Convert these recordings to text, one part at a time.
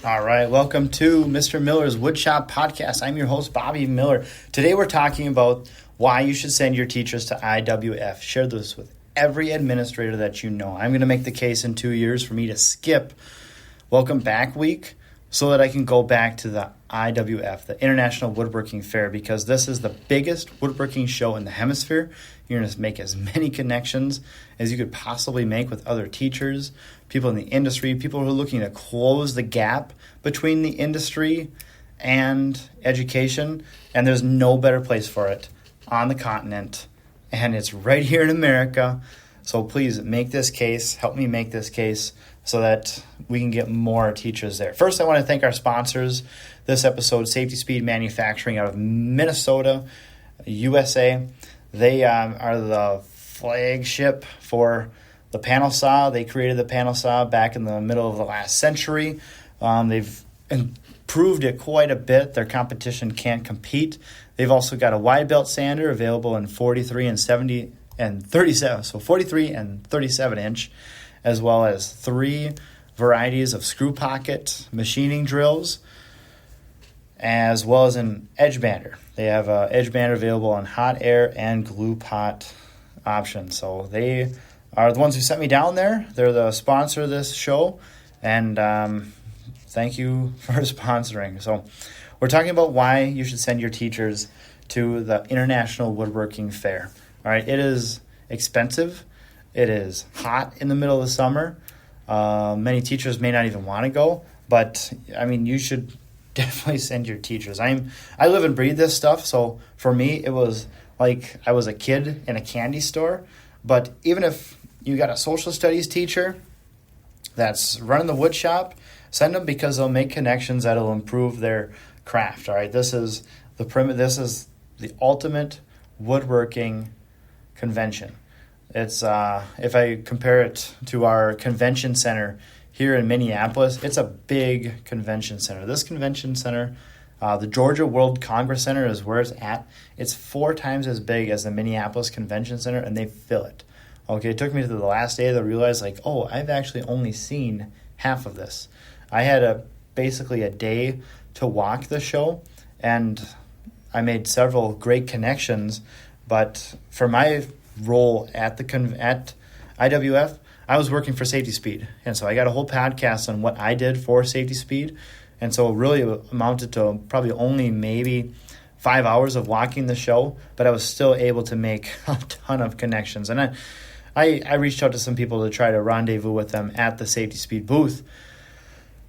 All right, welcome to Mr. Miller's Woodshop Podcast. I'm your host, Bobby Miller. Today we're talking about why you should send your teachers to IWF. Share this with every administrator that you know. I'm going to make the case in 2 years for me to skip Welcome Back Week so that I can go back to the IWF, the International Woodworking Fair, because this is the biggest woodworking show in the hemisphere. You're going to make as many connections as you could possibly make with other teachers, people in the industry, people who are looking to close the gap between the industry and education. And there's no better place for it on the continent. And it's right here in America. So please make this case. Help me make this case so that we can get more teachers there. First, I want to thank our sponsors this episode, Safety Speed Manufacturing out of Minnesota, USA. They are the flagship for the panel saw. They created the panel saw back in the middle of the last century. They've improved it quite a bit. Their competition can't compete. They've also got a wide belt sander available in 43 and 70 and 37. So 43 and 37 inch, as well as 3 varieties of screw pocket machining drills, as well as an edge bander. They have an edge bander available on hot air and glue pot options. So they are the ones who sent me down there. They're the sponsor of this show, and thank you for sponsoring. So we're talking about why you should send your teachers to the International Woodworking Fair. All right, it is expensive. It is hot in the middle of the summer. Many teachers may not even want to go, but I mean, you should definitely send your teachers. I live and breathe this stuff, so for me, it was like I was a kid in a candy store. But even if you got a social studies teacher that's running the wood shop, send them because they'll make connections that'll improve their craft. All right, this is the ultimate woodworking convention. It's if I compare it to our convention center here in Minneapolis, it's a big convention center. This convention center, the Georgia World Congress Center is where it's at. It's 4 times as big as the Minneapolis Convention Center, and they fill it. Okay, it took me to the last day to realize, I've actually only seen half of this. I had basically a day to walk the show, and I made several great connections, but for my role at IWF, I was working for Safety Speed, and so I got a whole podcast on what I did for Safety Speed, and so really it amounted to probably only maybe 5 hours of walking the show, but I was still able to make a ton of connections. And I reached out to some people to try to rendezvous with them at the Safety Speed booth,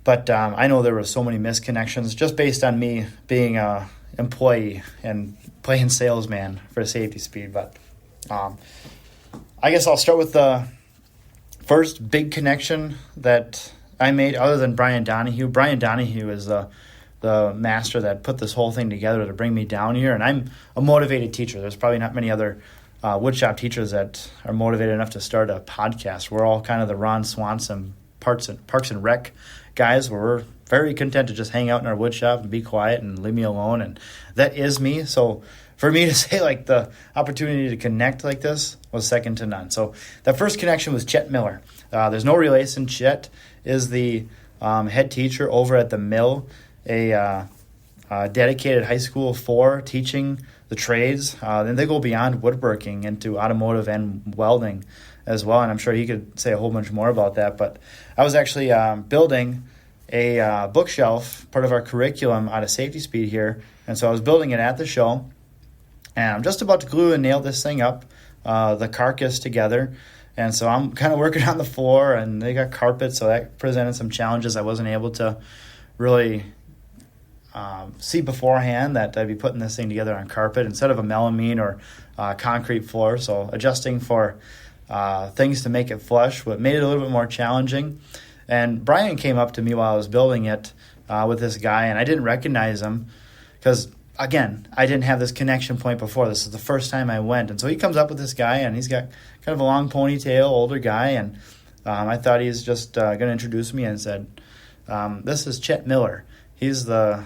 but I know there were so many missed connections just based on me being a employee and playing salesman for Safety Speed. But I guess I'll start with the first big connection that I made other than Brian Donahue. Brian Donahue is the master that put this whole thing together to bring me down here, and I'm a motivated teacher. There's probably not many other woodshop teachers that are motivated enough to start a podcast. We're all kind of the Ron Swanson Parks and Rec guys, where we're very content to just hang out in our woodshop and be quiet and leave me alone, and that is me. So for me to say the opportunity to connect like this was second to none. So that first connection was Chet Miller. There's no relation. Chet is the head teacher over at the Mill, a dedicated high school for teaching the trades. Then they go beyond woodworking into automotive and welding as well. And I'm sure he could say a whole bunch more about that. But I was actually building a bookshelf, part of our curriculum out of Safety Speed here. And so I was building it at the show. And I'm just about to glue and nail this thing up, the carcass together. And so I'm kind of working on the floor, and they got carpet, so that presented some challenges. I wasn't able to really see beforehand that I'd be putting this thing together on carpet instead of a melamine or concrete floor. So adjusting for things to make it flush, what made it a little bit more challenging. And Brian came up to me while I was building it with this guy, and I didn't recognize him because, again, I didn't have this connection point before. This is the first time I went. And so he comes up with this guy, and he's got kind of a long ponytail, older guy, and I thought he was just going to introduce me and said, this is Chet Miller. He's the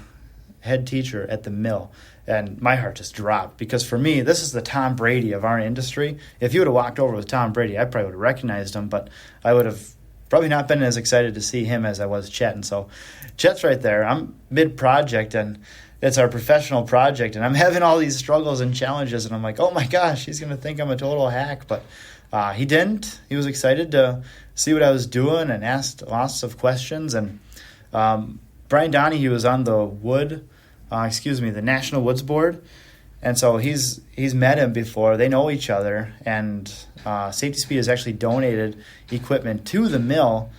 head teacher at the Mill. And my heart just dropped because for me, this is the Tom Brady of our industry. If you would have walked over with Tom Brady, I probably would have recognized him, but I would have probably not been as excited to see him as I was Chet. And so Chet's right there. I'm mid-project, and it's our professional project, and I'm having all these struggles and challenges, and I'm like, oh my gosh, he's going to think I'm a total hack. But he didn't. He was excited to see what I was doing and asked lots of questions. And Brian Donahue was on the the National Woods Board. And so he's met him before. They know each other, and Safety Speed has actually donated equipment to the mill,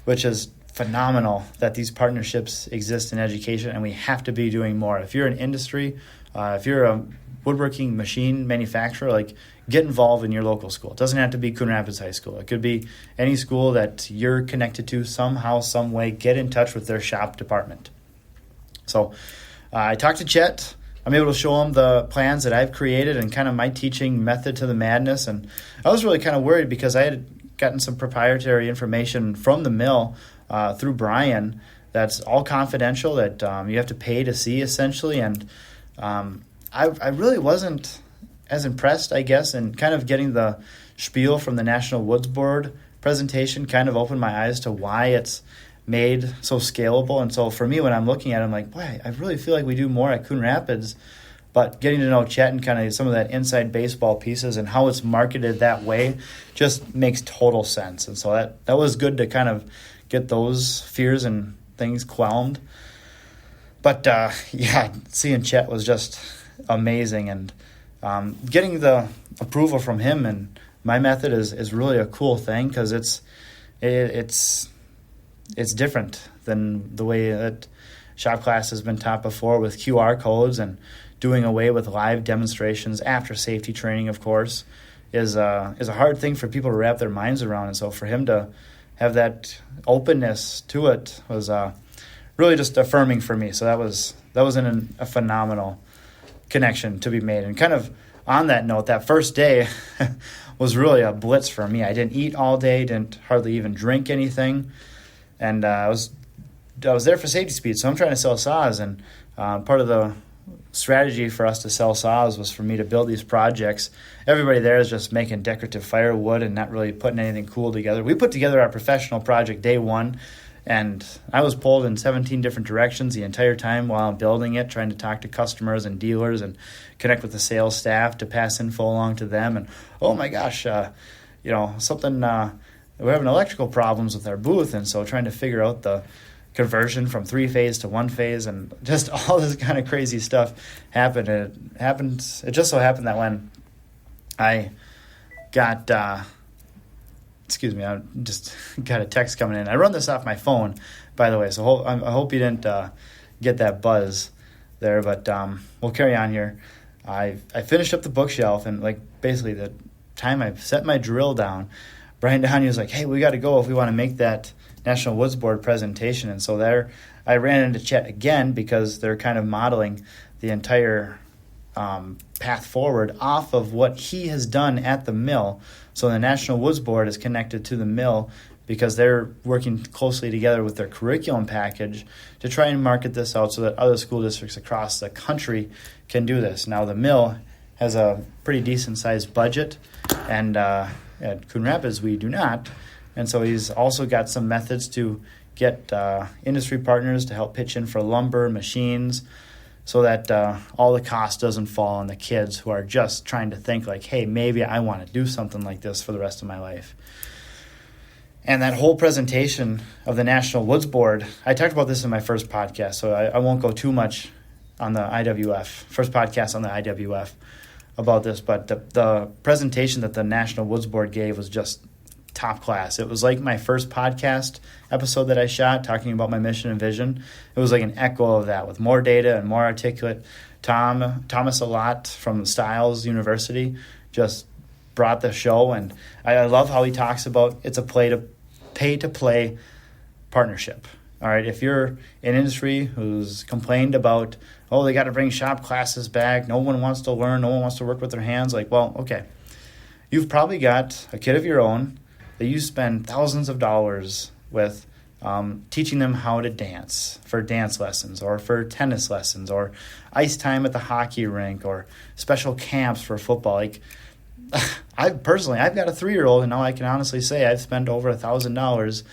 which is phenomenal that these partnerships exist in education, and we have to be doing more. If you're an industry, if you're a woodworking machine manufacturer, like, get involved in your local school. It doesn't have to be Coon Rapids High School. It could be any school that you're connected to somehow, some way. Get in touch with their shop department. So I talked to Chet. I'm able to show him the plans that I've created and kind of my teaching method to the madness. And I was really kind of worried because I had gotten some proprietary information from the mill through Brian that's all confidential, that you have to pay to see, essentially. And I really wasn't as impressed, I guess, and kind of getting the spiel from the National Woods Board presentation kind of opened my eyes to why it's made so scalable. And so for me, when I'm looking at it, I'm like, boy, I really feel like we do more at Coon Rapids. But getting to know Chet and kind of some of that inside baseball pieces and how it's marketed that way just makes total sense. And so that was good to kind of get those fears and things quelmed. But seeing Chet was just amazing. And getting the approval from him and my method is really a cool thing, because it's different than the way that shop class has been taught before, with QR codes and doing away with live demonstrations after safety training, of course, is a hard thing for people to wrap their minds around. And so for him to have that openness to it was really just affirming for me. So that was a phenomenal connection to be made. And kind of on that note, that first day was really a blitz for me. I didn't eat all day, didn't hardly even drink anything. And I was there for Safety Speed, so I'm trying to sell saws. And part of the strategy for us to sell saws was for me to build these projects. Everybody there is just making decorative firewood and not really putting anything cool together. We put together our professional project day one, and I was pulled in 17 different directions the entire time while I'm building it, trying to talk to customers and dealers and connect with the sales staff to pass info along to them. And oh my gosh, we're having electrical problems with our booth, and so trying to figure out the conversion from 3-phase to 1-phase, and just all this kind of crazy stuff happened. It just so happened that when I got I just got a text coming in. I run this off my phone, by the way, so I hope you didn't get that buzz there, but we'll carry on here. I finished up the bookshelf, and basically the time I set my drill down, Brian Donahue was like, hey, we got to go if we want to make that National Woods Board presentation. And so there I ran into Chet again, because they're kind of modeling the entire path forward off of what he has done at the mill. So the National Woods Board is connected to the mill because they're working closely together with their curriculum package to try and market this out so that other school districts across the country can do this. Now, the mill has a pretty decent-sized budget, and at Coon Rapids we do not. And so he's also got some methods to get industry partners to help pitch in for lumber, machines, so that all the cost doesn't fall on the kids who are just trying to think like, hey, maybe I want to do something like this for the rest of my life. And that whole presentation of the National Woods Board, I talked about this in my first podcast, so I won't go too much on the IWF, first podcast on the IWF about this, but the presentation that the National Woods Board gave was just top class. It was like my first podcast episode that I shot talking about my mission and vision. It was like an echo of that with more data and more articulate. Thomas Allott from Stiles University just brought the show, and I love how he talks about it's a pay-to-play partnership. All right, if you're in industry who's complained about, they got to bring shop classes back, no one wants to learn, no one wants to work with their hands, okay. You've probably got a kid of your own that you spend thousands of dollars with, teaching them how to dance for dance lessons or for tennis lessons or ice time at the hockey rink or special camps for football. I've got a 3-year-old, and now I can honestly say I've spent over $1,000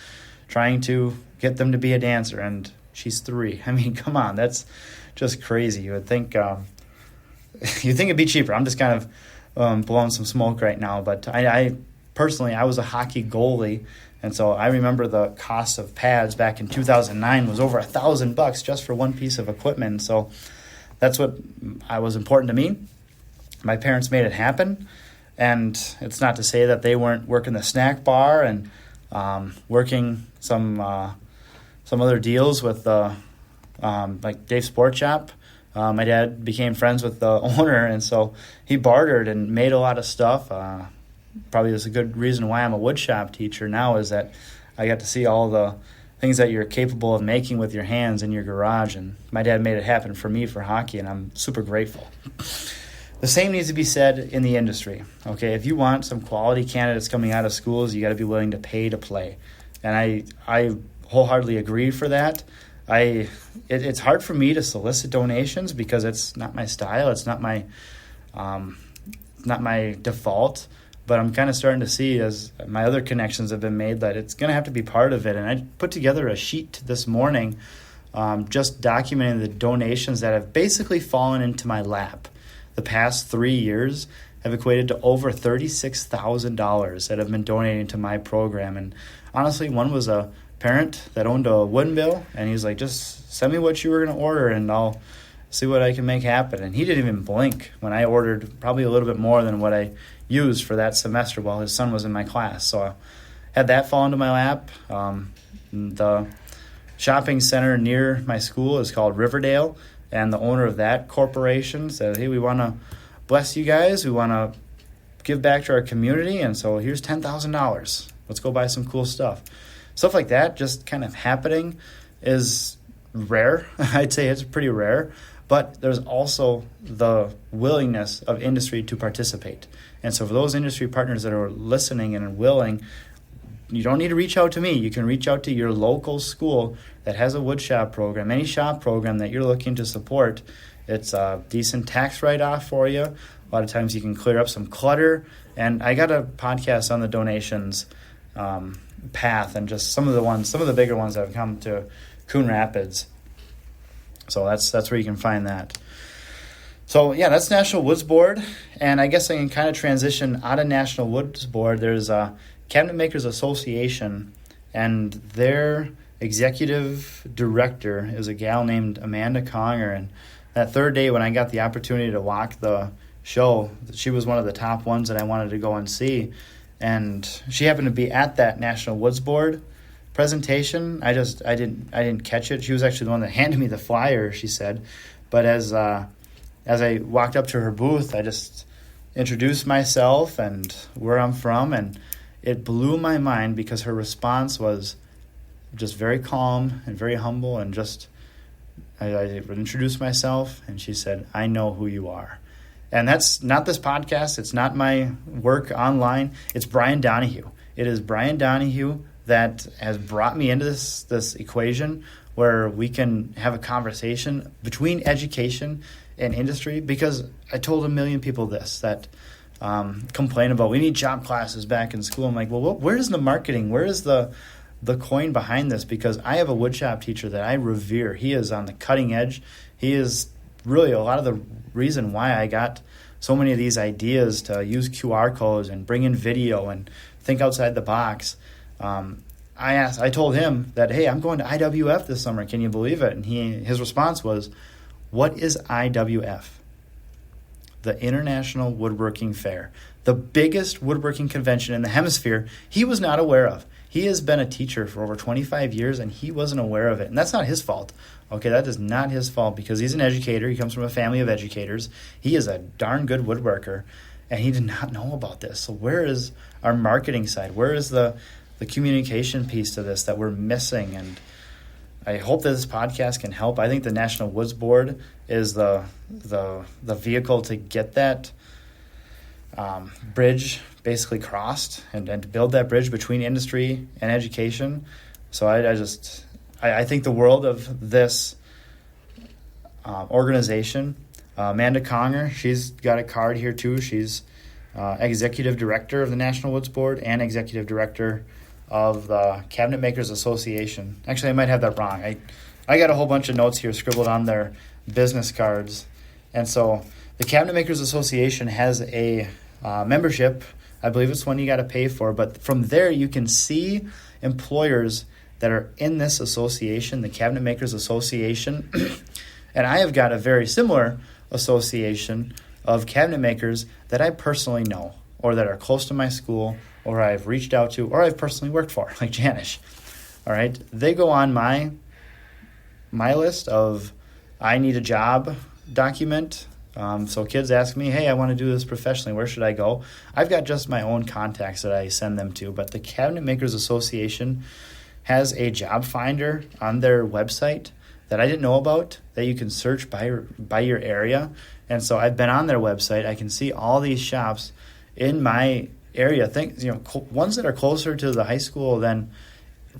trying to get them to be a dancer, and she's 3. I mean, come on, that's just crazy. You would think it'd be cheaper. I'm just kind of blowing some smoke right now, but I personally, I was a hockey goalie, and so I remember the cost of pads back in 2009 was over $1,000 just for one piece of equipment. So that's what was important to me. My parents made it happen, and it's not to say that they weren't working the snack bar and working some other deals with like Dave Sport Shop. My dad became friends with the owner, and so he bartered and made a lot of stuff. Probably that's a good reason why I'm a woodshop teacher now, is that I got to see all the things that you're capable of making with your hands in your garage, and my dad made it happen for me for hockey, and I'm super grateful. The same needs to be said in the industry. Okay, if you want some quality candidates coming out of schools, you got to be willing to pay to play, and I wholeheartely agree for that. It's hard for me to solicit donations because it's not my style. It's not my default. But I'm kind of starting to see, as my other connections have been made, that it's going to have to be part of it. And I put together a sheet this morning just documenting the donations that have basically fallen into my lap. The past 3 years have equated to over $36,000 that have been donated to my program. And honestly, one was a parent that owned a wooden mill, and he's like, just send me what you were going to order, and I'll see what I can make happen. And he didn't even blink when I ordered probably a little bit more than what I used for that semester while his son was in my class. So I had that fall into my lap. The shopping center near my school is called Riverdale, and the owner of that corporation said, hey, we want to bless you guys. We want to give back to our community, and so here's $10,000. Let's go buy some cool stuff. Stuff like that just kind of happening is rare. I'd say it's pretty rare. But there's also the willingness of industry to participate. And so for those industry partners that are listening and willing, you don't need to reach out to me. You can reach out to your local school that has a wood shop program, any shop program that you're looking to support. It's a decent tax write-off for you. A lot of times you can clear up some clutter. And I got a podcast on the donations path, and just some of the bigger ones that have come to Coon Rapids. So that's where you can find that. So yeah, that's National Woods Board, and I guess I can kind of transition out of National Woods Board. There's a Cabinet Makers Association, and their executive director is a gal named Amanda Conger. And that third day when I got the opportunity to walk the show, she was one of the top ones that I wanted to go and see. And she happened to be at that National Woods Board presentation. I didn't catch it. She was actually the one that handed me the flyer, she said. But as I walked up to her booth, I just introduced myself and where I'm from, and it blew my mind because her response was just very calm and very humble, and just I introduced myself, and she said, I know who you are. And that's not this podcast. It's not my work online. It's Brian Donahue. It is Brian Donahue that has brought me into this equation where we can have a conversation between education and industry, because I told a million people this, that complain about we need job classes back in school. I'm like, well, where is the marketing? Where is the coin behind this? Because I have a woodshop teacher that I revere. He is on the cutting edge. He is really a lot of the reason why I got so many of these ideas to use QR codes and bring in video and think outside the box. I told him that, hey, I'm going to IWF this summer. Can you believe it? And his response was, what is IWF? The International Woodworking Fair, the biggest woodworking convention in the hemisphere. He was not aware of. He has been a teacher for over 25 years, and he wasn't aware of it. And that's not his fault. Okay, that is not his fault, because he's an educator. He comes from a family of educators. He is a darn good woodworker, and he did not know about this. So where is our marketing side? Where is the communication piece to this that we're missing? And I hope that this podcast can help. I think the National Woods Board is the vehicle to get that bridge basically crossed, and to build that bridge between industry and education. So I think the world of this organization. Amanda Conger, she's got a card here too. She's executive director of the National Woods Board and executive director of the Cabinet Makers Association. Actually, I might have that wrong. I got a whole bunch of notes here scribbled on their business cards. And so the Cabinet Makers Association has a membership. I believe it's one you got to pay for. But from there, you can see employers that are in this association, the Cabinet Makers Association. And I have got a very similar association of cabinet makers that I personally know, or that are close to my school, or I've reached out to, or I've personally worked for, like Janish. All right, they go on my list of I need a job document. So kids ask me, hey, I want to do this professionally. Where should I go? I've got just my own contacts that I send them to, but the Cabinet Makers Association has a job finder on their website that I didn't know about, that you can search by your area. And so I've been on their website. I can see all these shops in my area. Ones that are closer to the high school than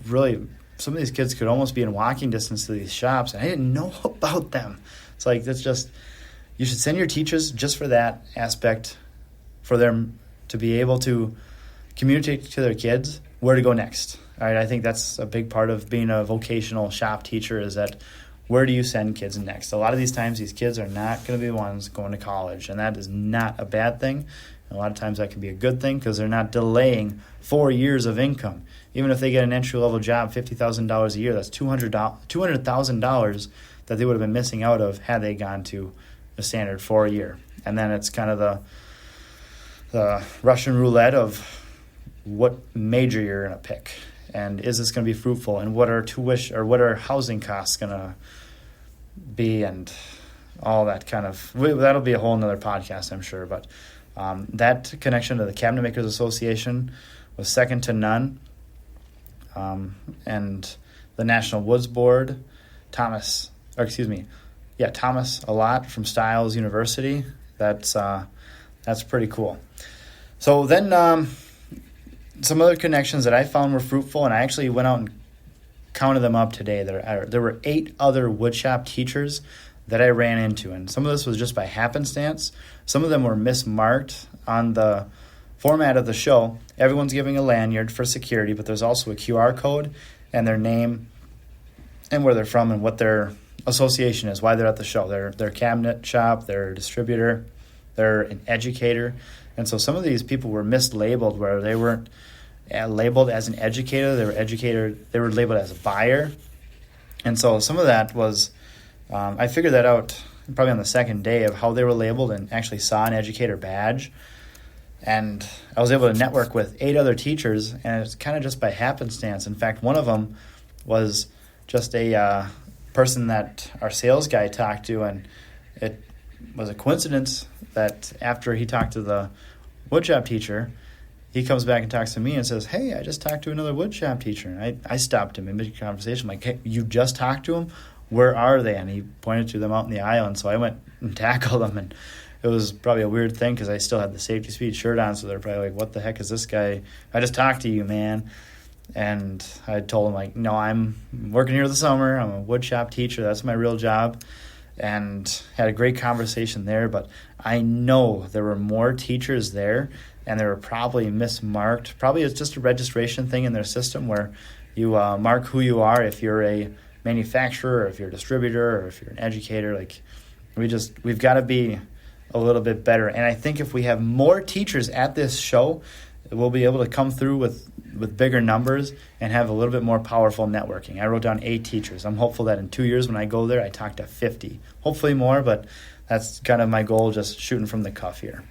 really some of these kids could almost be in walking distance to these shops. And I didn't know about them. It's like, that's just, you should send your teachers just for that aspect, for them to be able to communicate to their kids where to go next. All right, I think that's a big part of being a vocational shop teacher, is that where do you send kids next? A lot of these times, these kids are not going to be the ones going to college, and that is not a bad thing. And a lot of times that can be a good thing, because they're not delaying 4 years of income. Even if they get an entry-level job, $50,000 a year, that's $200,000 that they would have been missing out of had they gone to a standard 4-year. And then it's kind of the Russian roulette of what major you're going to pick. And is this going to be fruitful? And what are tuition or what are housing costs going to be? And all that kind of, that'll be a whole nother podcast, I'm sure. But that connection to the Cabinet Makers Association was second to none. And the National Woods Board, Thomas a lot from Stiles University. That's pretty cool. So then some other connections that I found were fruitful, and I actually went out and counted them up today. There were 8 other woodshop teachers that I ran into, and some of this was just by happenstance. Some of them were mismarked on the format of the show. Everyone's giving a lanyard for security, but there's also a QR code and their name and where they're from and what their association is, why they're at the show. They're cabinet shop, they're a distributor, they're an educator. And so some of these people were mislabeled, where they weren't labeled as an educator. They were labeled as a buyer. And so some of that was, I figured that out probably on the second day of how they were labeled, and actually saw an educator badge. And I was able to network with 8 other teachers, and it's kind of just by happenstance. In fact, one of them was just a person that our sales guy talked to, and it was a coincidence that after he talked to the woodshop teacher, he comes back and talks to me and says, hey, I just talked to another woodshop teacher. And I stopped him in mid-conversation, like, hey, you just talked to him? Where are they? And he pointed to them out in the aisle, and so I went and tackled them, and it was probably a weird thing because I still had the safety speed shirt on, so they're probably like, what the heck is this guy? I just talked to you, man. And I told him, like, no, I'm working here this summer. I'm a woodshop teacher. That's my real job. And had a great conversation there. But I know there were more teachers there, and they were probably mismarked. Probably it's just a registration thing in their system where you mark who you are if you're a manufacturer, or if you're a distributor, or if you're an educator. Like, we've got to be a little bit better. And I think if we have more teachers at this show, we'll be able to come through with bigger numbers and have a little bit more powerful networking. I wrote down 8 teachers. I'm hopeful that in 2 years when I go there, I talk to 50. Hopefully more, but that's kind of my goal, just shooting from the cuff here.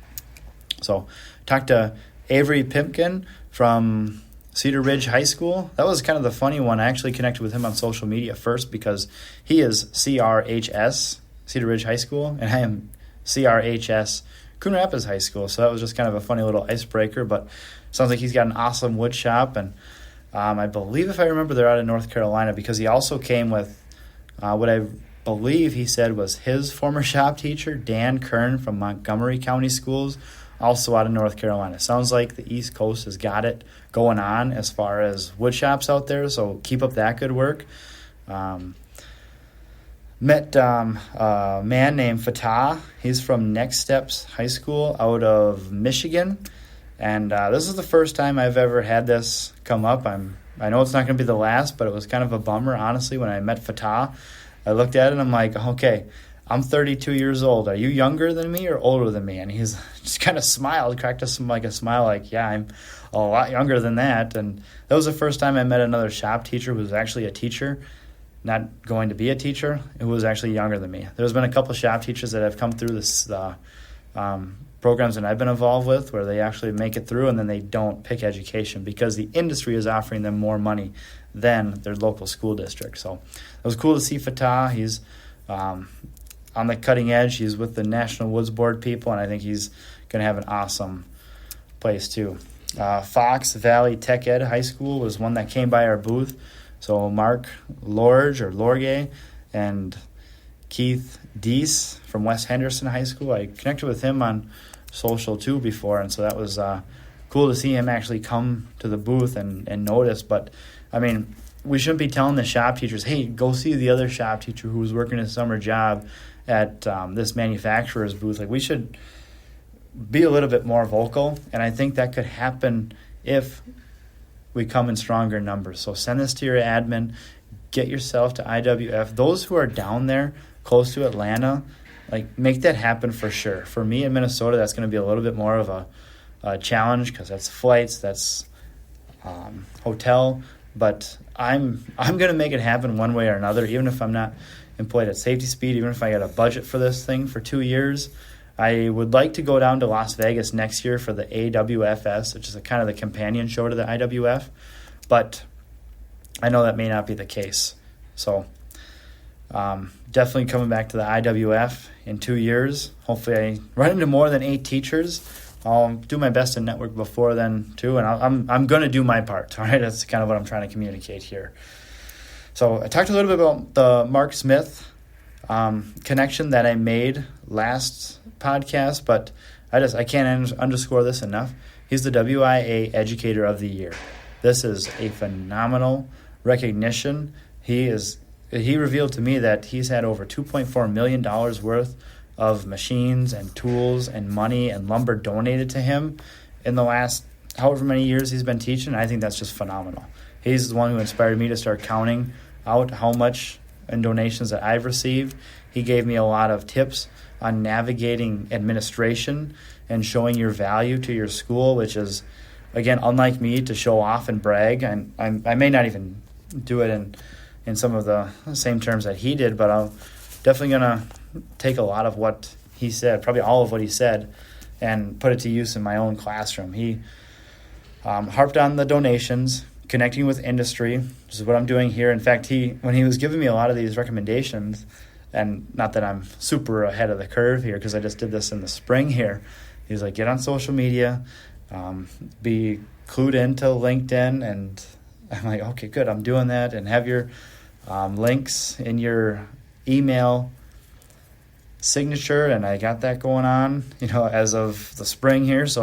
So talked to Avery Pimpkin from Cedar Ridge High School. That was kind of the funny one. I actually connected with him on social media first because he is CRHS, Cedar Ridge High School, and I am CRHS, Coon Rapids High School. So that was just kind of a funny little icebreaker, but sounds like he's got an awesome wood shop. And I believe, if I remember, they're out of North Carolina, because he also came with what I believe he said was his former shop teacher, Dan Kern from Montgomery County Schools, also out of North Carolina. Sounds like the East Coast has got it going on as far as wood shops out there, so keep up that good work. Met a man named Fatah. He's from Next Steps High School out of Michigan. And this is the first time I've ever had this come up. I know it's not going to be the last, but it was kind of a bummer, honestly, when I met Fatah. I looked at it and I'm like, okay, I'm 32 years old. Are you younger than me or older than me? And he's just kind of smiled, cracked us like a smile like, yeah, I'm a lot younger than that. And that was the first time I met another shop teacher who was actually a teacher, not going to be a teacher, who was actually younger than me. There's been a couple shop teachers that have come through this programs that I've been involved with where they actually make it through and then they don't pick education because the industry is offering them more money than their local school district. So it was cool to see Fatah. He's on the cutting edge. He's with the National Woods Board people, and I think he's going to have an awesome place too. Fox Valley Tech Ed High School was one that came by our booth. So Mark Lorge and Keith Deese from West Henderson High School. I connected with him on social too before, and so that was cool to see him actually come to the booth and notice. But I mean, we shouldn't be telling the shop teachers, hey, go see the other shop teacher who was working a summer job at this manufacturer's booth. Like, we should be a little bit more vocal, and I think that could happen if we come in stronger numbers. So send this to your admin, get yourself to IWF. Those who are down there close to Atlanta, like, make that happen for sure. For me in Minnesota, that's going to be a little bit more of a challenge because that's flights, that's hotel. But I'm going to make it happen one way or another, even if I'm not employed at Safety Speed, even if I got a budget for this thing for 2 years. I would like to go down to Las Vegas next year for the AWFS, which is kind of the companion show to the IWF. But I know that may not be the case. So definitely coming back to the IWF in 2 years. Hopefully I run into more than 8 teachers. I'll do my best to network before then too, and I'm going to do my part. All right, that's kind of what I'm trying to communicate here. So I talked a little bit about the Mark Smith connection that I made last podcast, but I can't underscore this enough. He's the WIA Educator of the Year. This is a phenomenal recognition. He revealed to me that he's had over $2.4 million worth of machines and tools and money and lumber donated to him in the last however many years he's been teaching. I think that's just phenomenal. He's the one who inspired me to start counting out how much in donations that I've received. He gave me a lot of tips on navigating administration and showing your value to your school, which is, again, unlike me to show off and brag. And I may not even do it in some of the same terms that he did, but I'm definitely going to take a lot of what he said, probably all of what he said, and put it to use in my own classroom. He harped on the donations, connecting with industry, which is what I'm doing here. In fact, when he was giving me a lot of these recommendations, and not that I'm super ahead of the curve here because I just did this in the spring here, he was like, get on social media, be clued into LinkedIn, and I'm like, okay, good, I'm doing that, and have your links in your email signature, and I got that going on, as of the spring here. So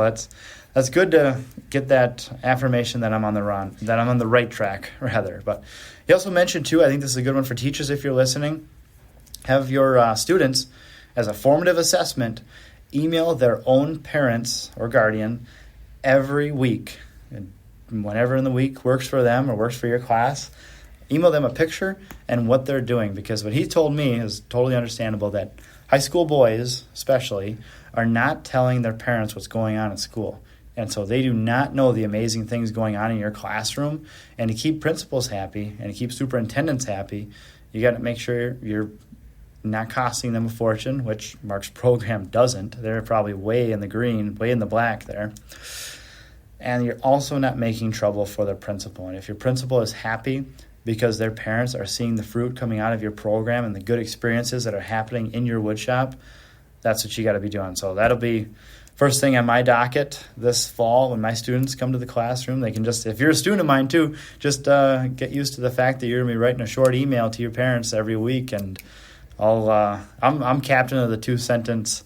that's good to get that affirmation that I'm on the right track, rather. But he also mentioned too, I think this is a good one for teachers if you're listening, have your students, as a formative assessment, email their own parents or guardian every week, and whenever in the week works for them or works for your class. Email them a picture and what they're doing, because what he told me is totally understandable, that high school boys especially are not telling their parents what's going on at school. And so they do not know the amazing things going on in your classroom. And to keep principals happy and to keep superintendents happy, you got to make sure you're not costing them a fortune, which Mark's program doesn't. They're probably way in the green, way in the black there. And you're also not making trouble for their principal. And if your principal is happy because their parents are seeing the fruit coming out of your program and the good experiences that are happening in your woodshop, that's what you got to be doing. So that'll be first thing on my docket this fall when my students come to the classroom. They can just, if you're a student of mine too, just get used to the fact that you're going to be writing a short email to your parents every week. And I'm captain of the 2-sentence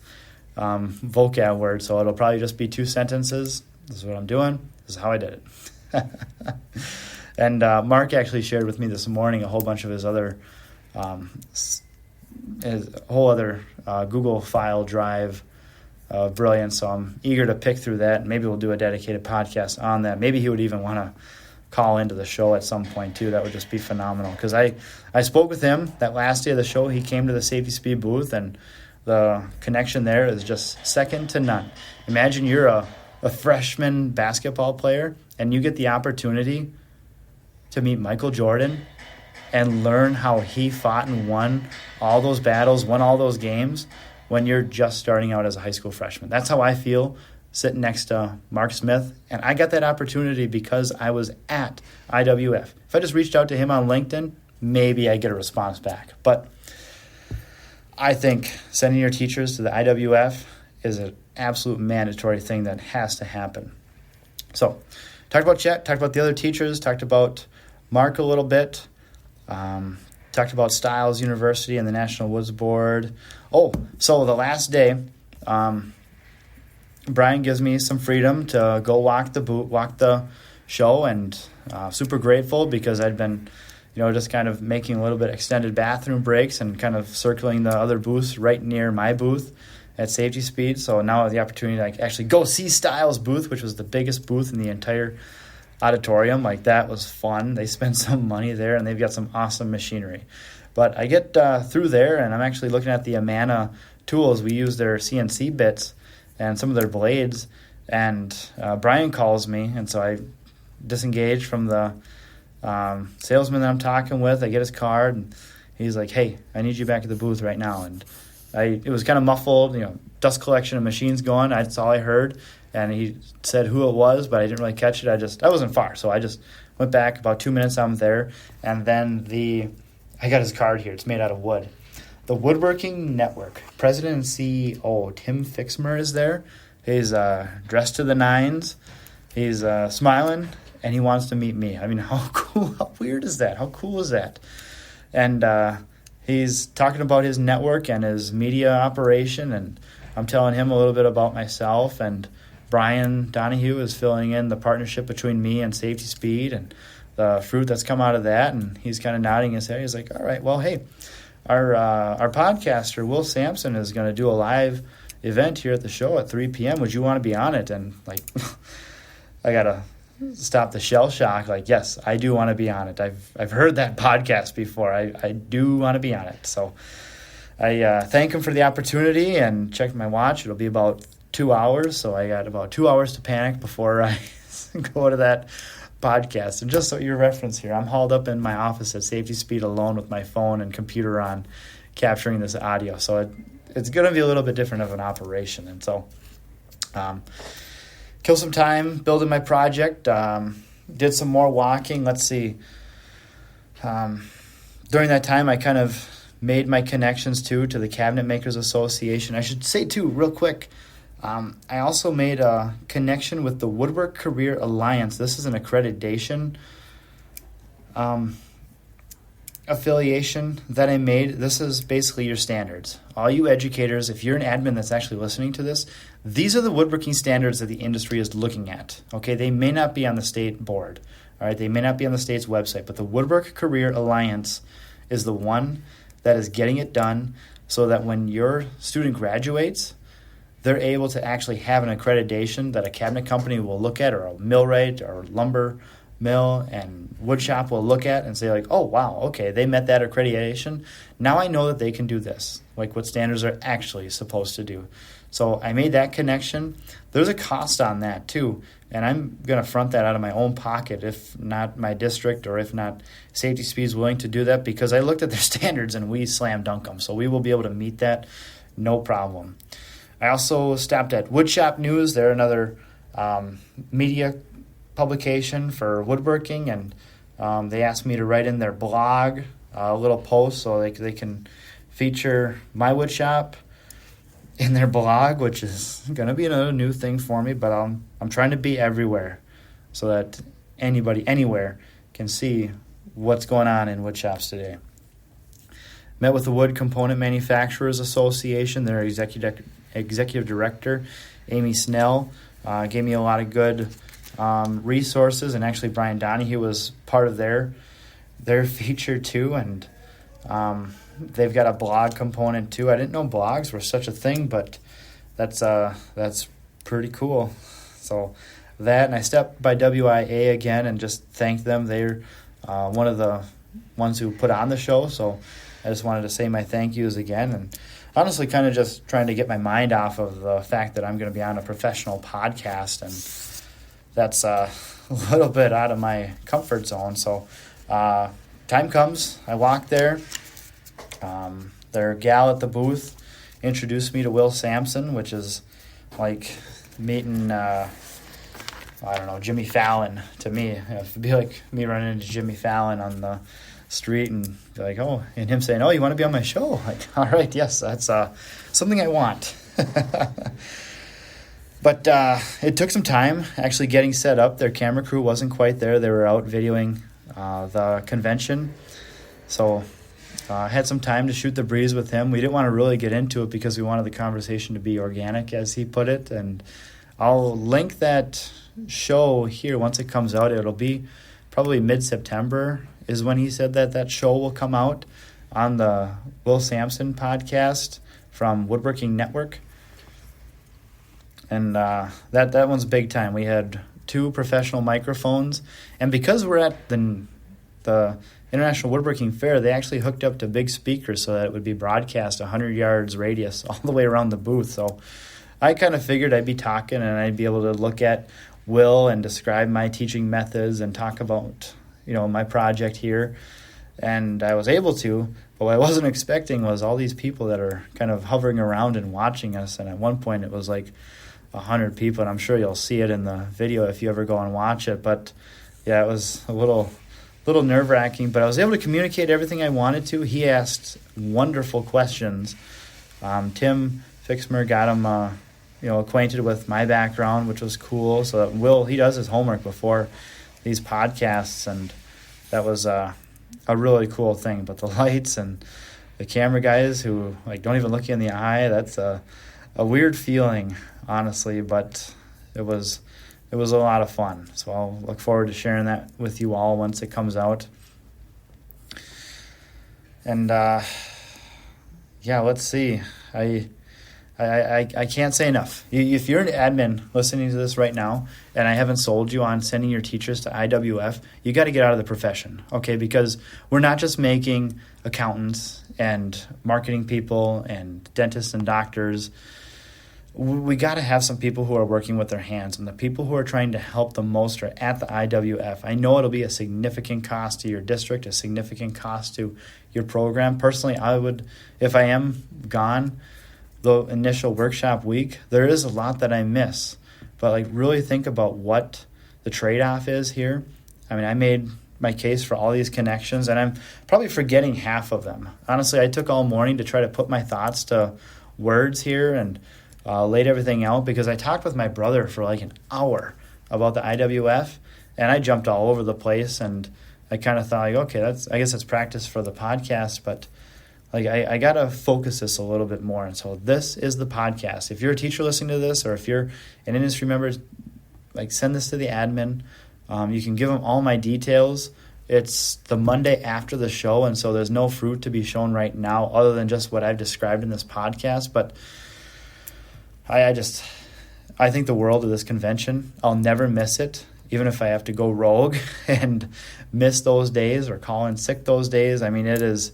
vocab word, so it'll probably just be 2 sentences. This is what I'm doing. This is how I did it. And Mark actually shared with me this morning a whole bunch of his other is a whole other Google file drive of brilliance. So I'm eager to pick through that. Maybe we'll do a dedicated podcast on that. Maybe he would even want to call into the show at some point too. That would just be phenomenal, because I spoke with him that last day of the show. He came to the Safety Speed booth, and the connection there is just second to none. Imagine you're a freshman basketball player and you get the opportunity to meet Michael Jordan and learn how he fought and won all those battles, won all those games when you're just starting out as a high school freshman. That's how I feel sitting next to Mark Smith, and I got that opportunity because I was at IWF. If I just reached out to him on LinkedIn, maybe I get a response back. But I think sending your teachers to the IWF is an absolute mandatory thing that has to happen. So, talked about Chet, talked about the other teachers, talked about Mark a little bit, talked about Stiles University and the National Woods Board. Oh, so the last day, Brian gives me some freedom to go walk the show, and super grateful because I'd been, just kind of making a little bit extended bathroom breaks and kind of circling the other booths right near my booth at Safety Speed. So now I have the opportunity to actually go see Stiles' booth, which was the biggest booth in the entire auditorium. Like, that was fun. They spent some money there, and they've got some awesome machinery. But I get through there, and I'm actually looking at the Amana tools. We use their CNC bits and some of their blades, and Brian calls me, and so I disengage from the salesman that I'm talking with. I get his card, and he's like, "Hey, I need you back at the booth right now." And it was kind of muffled, dust collection of machines going. That's all I heard, and he said who it was, but I didn't really catch it. I wasn't far, so I just went back. About 2 minutes, I'm there, and then I got his card here. It's made out of wood. The Woodworking Network, President and CEO Tim Fixmer is there. He's dressed to the nines. He's smiling, and he wants to meet me. I mean, how cool, how weird is that? How cool is that? And he's talking about his network and his media operation, and I'm telling him a little bit about myself. And Brian Donahue is filling in the partnership between me and Safety Speed and the fruit that's come out of that. And he's kind of nodding his head. He's like, "All right, well, hey, our podcaster, Will Sampson, is going to do a live event here at the show at 3 p.m. Would you want to be on it?" And, I got to stop the shell shock. Yes, I do want to be on it. I've heard that podcast before. I do want to be on it. So I thank him for the opportunity and checked my watch. It'll be about 2 hours, so I got about 2 hours to panic before I go to that podcast. And just so you reference here, I'm hauled up in my office at Safety Speed alone with my phone and computer on, capturing this audio. So it's going to be a little bit different of an operation. And so kill some time building my project, did some more walking. Let's see. During that time, I kind of made my connections to the Cabinet Makers Association. I should say, too, real quick, I also made a connection with the Woodwork Career Alliance. This is an accreditation affiliation that I made. This is basically your standards. All you educators, if you're an admin that's actually listening to this, these are the woodworking standards that the industry is looking at. Okay, they may not be on the state board. All right, they may not be on the state's website, but the Woodwork Career Alliance is the one that is getting it done so that when your student graduates, they're able to actually have an accreditation that a cabinet company will look at, or a millwright or lumber mill and wood shop will look at and say, "Oh, wow, okay, they met that accreditation. Now I know that they can do this," what standards are actually supposed to do. So I made that connection. There's a cost on that too, and I'm going to front that out of my own pocket if not my district, or if not Safety Speed is willing to do that, because I looked at their standards and we slam dunk them. So we will be able to meet that, no problem. I also stopped at Woodshop News. They're another media publication for woodworking, and they asked me to write in their blog a little post so they can feature my wood shop in their blog, which is going to be another new thing for me, but I'm trying to be everywhere so that anybody anywhere can see what's going on in wood shops today. Met with the Wood Component Manufacturers Association, their executive director, Amy Snell, gave me a lot of good resources, and actually Brian Donahue was part of their feature too, and they've got a blog component too. I didn't know blogs were such a thing, but that's pretty cool. So that, and I stepped by WIA again and just thanked them. They're one of the ones who put on the show, so I just wanted to say my thank yous again, and honestly kind of just trying to get my mind off of the fact that I'm going to be on a professional podcast, and that's a little bit out of my comfort zone. So time comes, I walk there. Their gal at the booth introduced me to Will Sampson, which is like meeting, Jimmy Fallon to me. It'd be like me running into Jimmy Fallon on the street and be like, and him saying, you want to be on my show? Like, all right, yes, that's something I want. But it took some time actually getting set up. Their camera crew wasn't quite there. They were out videoing the convention. So I had some time to shoot the breeze with him. We didn't want to really get into it because we wanted the conversation to be organic, as he put it. And I'll link that show here once it comes out. It'll be probably mid-September is when he said that show will come out on the Will Sampson podcast from Woodworking Network. And that one's big time. We had 2 professional microphones. And because we're at the International Woodworking Fair, they actually hooked up to big speakers so that it would be broadcast 100 yards radius all the way around the booth. So I kind of figured I'd be talking and I'd be able to look at Will and describe my teaching methods and talk about, my project here. And I was able to, but what I wasn't expecting was all these people that are kind of hovering around and watching us. And at one point it was like 100 people, and I'm sure you'll see it in the video if you ever go and watch it. But yeah, it was a little nerve-wracking, but I was able to communicate everything I wanted to. He asked wonderful questions. Tim Fixmer got him acquainted with my background, which was cool. So that Will, he does his homework before these podcasts, and that was a really cool thing. But the lights and the camera guys who don't even look you in the eye, that's a weird feeling, honestly, but it was a lot of fun. So I'll look forward to sharing that with you all once it comes out. And let's see. I can't say enough. If you're an admin listening to this right now and I haven't sold you on sending your teachers to IWF, you got to get out of the profession, okay? Because we're not just making accountants and marketing people and dentists and doctors. We got to have some people who are working with their hands, and the people who are trying to help the most are at the IWF. I know it'll be a significant cost to your district, a significant cost to your program. Personally, I would, if I am gone the initial workshop week, there is a lot that I miss. But really think about what the trade-off is here. I mean, I made my case for all these connections, and I'm probably forgetting half of them. Honestly, I took all morning to try to put my thoughts to words here and laid everything out, because I talked with my brother for an hour about the IWF, and I jumped all over the place, and I kind of thought, okay, I guess that's practice for the podcast, but I got to focus this a little bit more. And so this is the podcast. If you're a teacher listening to this, or if you're an industry member, send this to the admin. You can give them all my details. It's the Monday after the show, and so there's no fruit to be shown right now other than just what I've described in this podcast. But I think the world of this convention. I'll never miss it, even if I have to go rogue and miss those days or call in sick those days. I mean, it is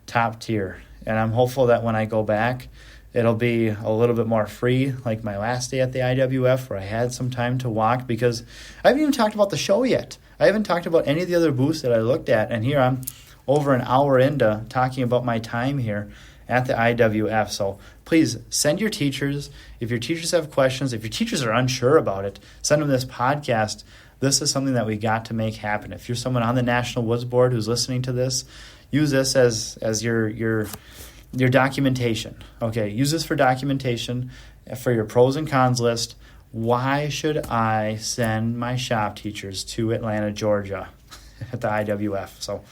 top tier, and I'm hopeful that when I go back, it'll be a little bit more free, like my last day at the IWF, where I had some time to walk, because I haven't even talked about the show yet. I haven't talked about any of the other booths that I looked at, and here I'm over an hour into talking about my time here at the IWF. So please send your teachers. If your teachers have questions, if your teachers are unsure about it, send them this podcast. This is something that we got to make happen. If you're someone on the National Woods Board who's listening to this, use this as your documentation. Okay, use this for documentation for your pros and cons list. Why should I send my shop teachers to Atlanta, Georgia at the IWF? So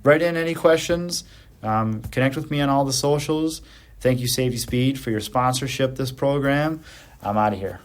write in any questions. Connect with me on all the socials. Thank you, Safety Speed, for your sponsorship this program. I'm out of here.